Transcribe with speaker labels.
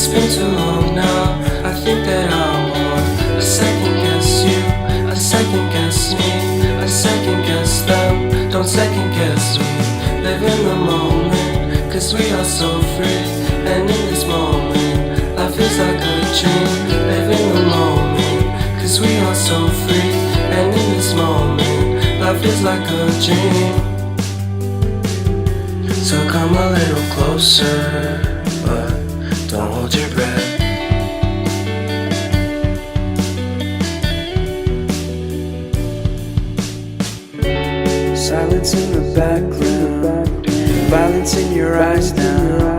Speaker 1: It's been too long now, I think that I want a second guess you, a second guess me, a second guess them. Don't second guess me. Live in the moment, cause we are so free. And in this moment, life is like a dream. Live in the moment, cause we are so free. And in this moment, life is like a dream. So come a little closer, but don't hold your breath. Silence in the background, violence in your eyes now.